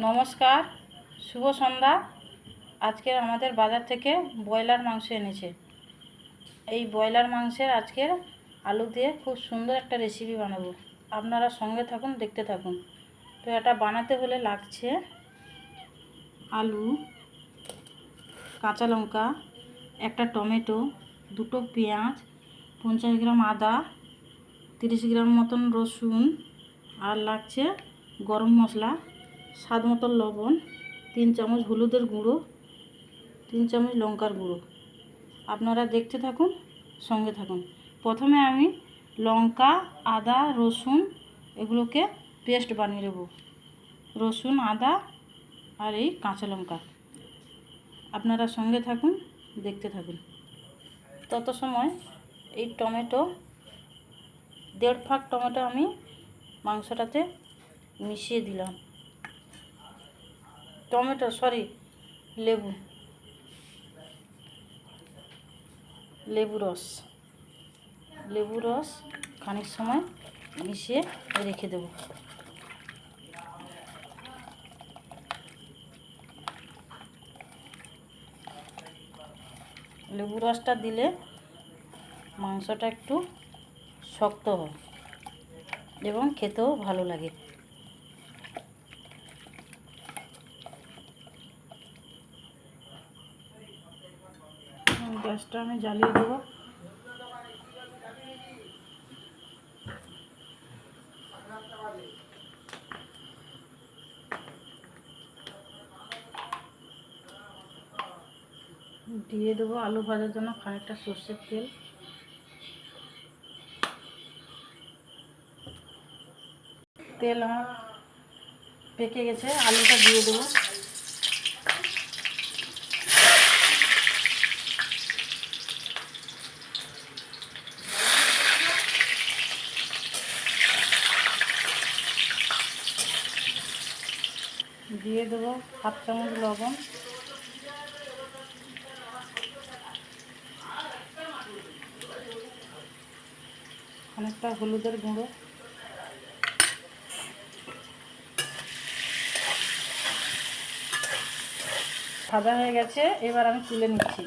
নমস্কার, শুভ সন্ধ্যা। আজকে আমাদের বাজার থেকে ব্রয়লার মাংস এনেছে। এই ব্রয়লার মাংসের আজকের আলু দিয়ে খুব সুন্দর একটা রেসিপি বানাবো। আপনারা সঙ্গে থাকুন, দেখতে থাকুন। তো এটা বানাতে হলে লাগছে আলু, কাঁচা লঙ্কা, একটা টমেটো, দুটো পেঁয়াজ, 50 গ্রাম আদা, 30 গ্রাম মতন রসুন, আর লাগছে গরম মশলা, স্বাদ মতন লবণ, 3 চামচ হলুদের গুঁড়ো, 3 চামচ লঙ্কার গুঁড়ো। আপনারা দেখতে থাকুন, সঙ্গে থাকুন। প্রথমে আমি লঙ্কা, আদা, রসুন এগুলোকে পেস্ট বানিয়ে নেব। রসুন, আদা আর এই কাঁচা লঙ্কা। আপনারা সঙ্গে থাকুন, দেখতে থাকুন। তত সময় এই টমেটো, 1.5 ফাক টমেটো আমি মাংসটাতে মিশিয়ে দিলাম। লেবু রস খানিক সময় মিশিয়ে রেখে দেব। লেবু রসটা দিলে মাংসটা একটু শক্ত হয় এবং খেতেও ভালো লাগে। গ্যাসটা আমি জ্বালিয়ে দেবো। দিয়ে দেবো আলু ভাজার জন্য খানিকটা সর্ষের তেল। তেল আমার পেকে গেছে, আলুটা দিয়ে দেবো। দিয়ে দেবো 1/2 চামচ লবণ, অনেকটা হলুদের গুঁড়ো, ভাজা হয়ে গেছে। এবার আমি তুলে নিচ্ছি।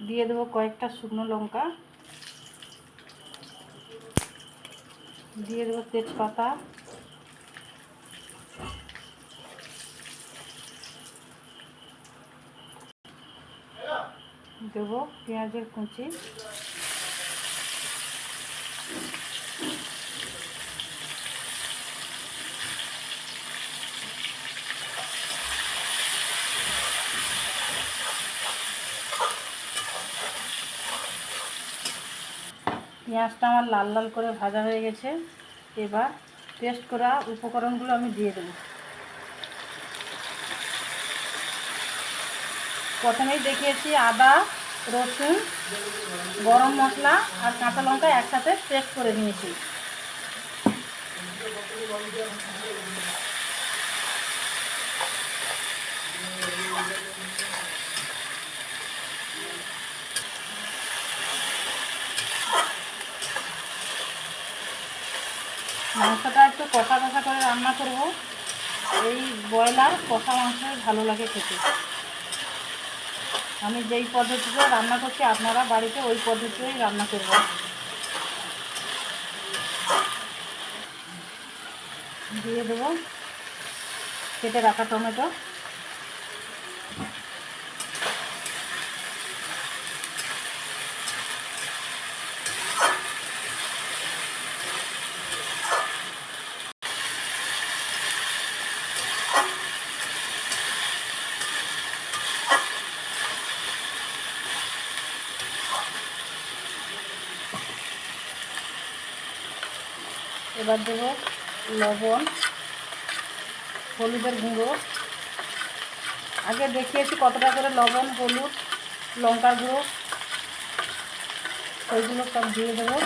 দিয়ে দেবো কয়েকটা শুকনো লঙ্কা, দিয়ে দেবো তেজপাতা, দেবো পেঁয়াজের কুচি, পেঁয়াজটা আমার লাল লাল করে ভাজা হয়ে গেছে। এবার পেস্ট করা উপকরণগুলো আমি দিয়ে দেবো। প্রথমেই দেখিয়েছি আদা, রসুন, গরম মশলা আর কাঁচা লঙ্কা একসাথে পেস্ট করে নিয়েছি। মাংসটা একটু কষা কষা করে রান্না করব। এই ব্রয়লার কষা মাংস ভালো লাগে খেতে। আমি যেই পদ্ধতিতে রান্না করছি আপনারা বাড়িতে ওই পদ্ধতিতেই রান্না করবেন। দিয়ে দেবো কেটে রাখা টমেটো, এবার দেবো লবণ, হলুদের গুঁড়ো। আগে দেখিয়েছি কতটা করে লবণ, হলুদ, লঙ্কার গুঁড়ো, ওইগুলো সব দিয়ে দেবো।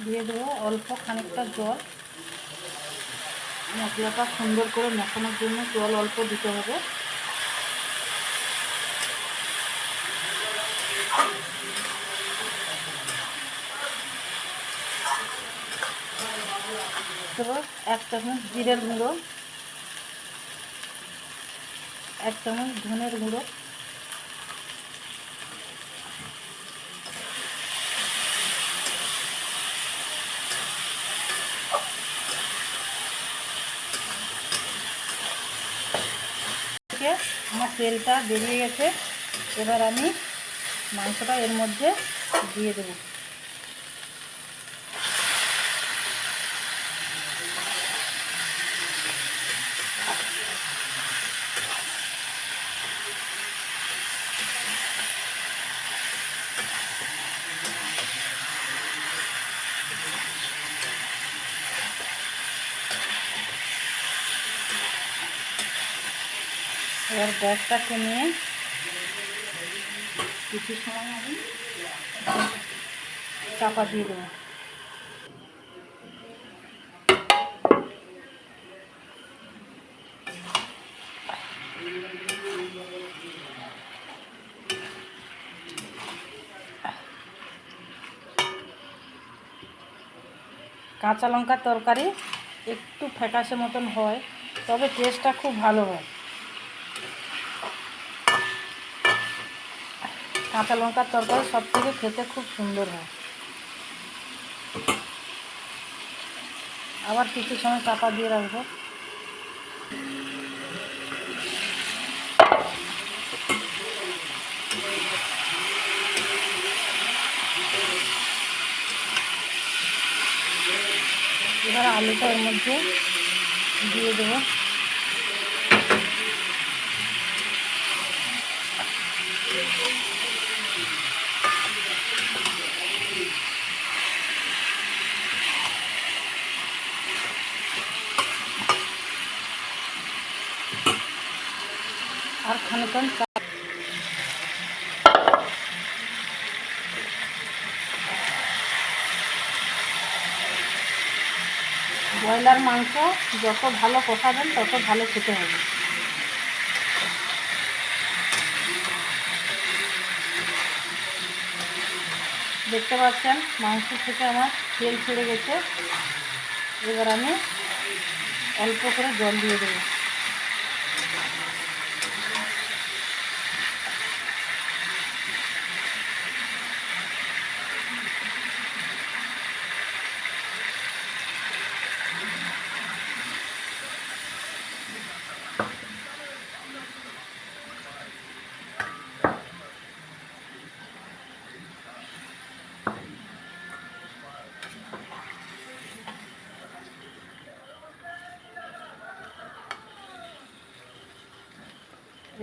দিয়ে দেবো অল্প খানিকটা জল। মশলাটা সুন্দর করে মেশানোর জন্য জল অল্প দিতে হবে। এবার 1 চামচ জিরের গুঁড়ো, 1 চামচ ধনের গুঁড়ো, আমার তেলটা বেরিয়ে গেছে। এবার আমি মাংসটা এর মধ্যে দিয়ে দেবো। এবার গ্যাসটা কমিয়ে কিছু সময় আমি চাপা দিয়ে দেবো। কাঁচা লঙ্কার তরকারি একটু ফ্যাকাশে মতন হয়, তবে টেস্টটা খুব ভালো হয়। কাঁচা লঙ্কার তরকারি সব থেকে খেতে খুব সুন্দর হয়। আবার কিছু সময় চাপা দিয়ে রাখবো। এবার আলুটা এর মধ্যে দিয়ে দেবো। আর খানিকক্ষণ ব্রয়লার মাংস যত ভালো কষাবেন তত ভালো খেতে হবে। দেখতে পাচ্ছেন মাংস থেকে আমার তেল ছেড়ে গেছে। এবার আমি অল্প করে জল দিয়ে দেবো।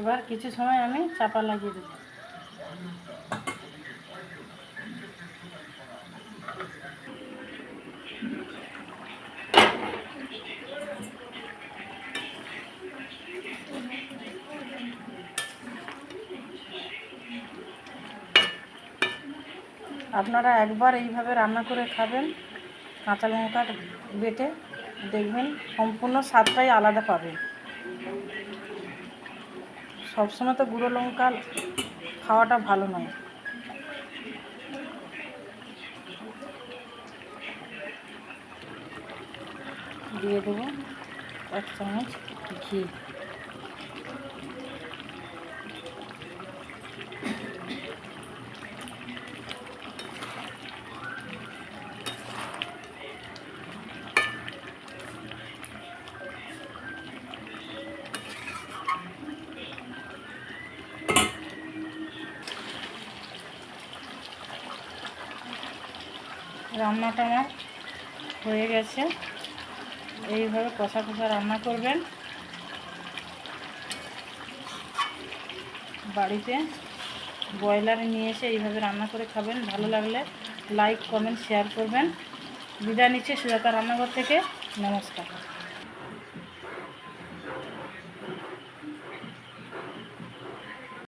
এবার কিছু সময় আমি চাপা লাগিয়ে দেবো। আপনারা একবার এইভাবে রান্না করে খাবেন কাঁচা লঙ্কা বেটে, দেখবেন সম্পূর্ণ স্বাদটাই আলাদা পাবেন। সবসময় তো গুঁড়ো লঙ্কা খাওয়াটা ভালো নয়। দিয়ে দেবো 1 চামচ ঘি। রান্নাটা আমার হয়ে গেছে। এইভাবে কষা কষা রান্না করবেন। বাড়িতে ব্রয়লার নিয়ে এসে এইভাবে রান্না করে খাবেন। ভালো লাগলে লাইক কমেন্ট শেয়ার করবেন। বিদায় নিচ্ছি সুজাতা রান্নাঘর থেকে। নমস্কার।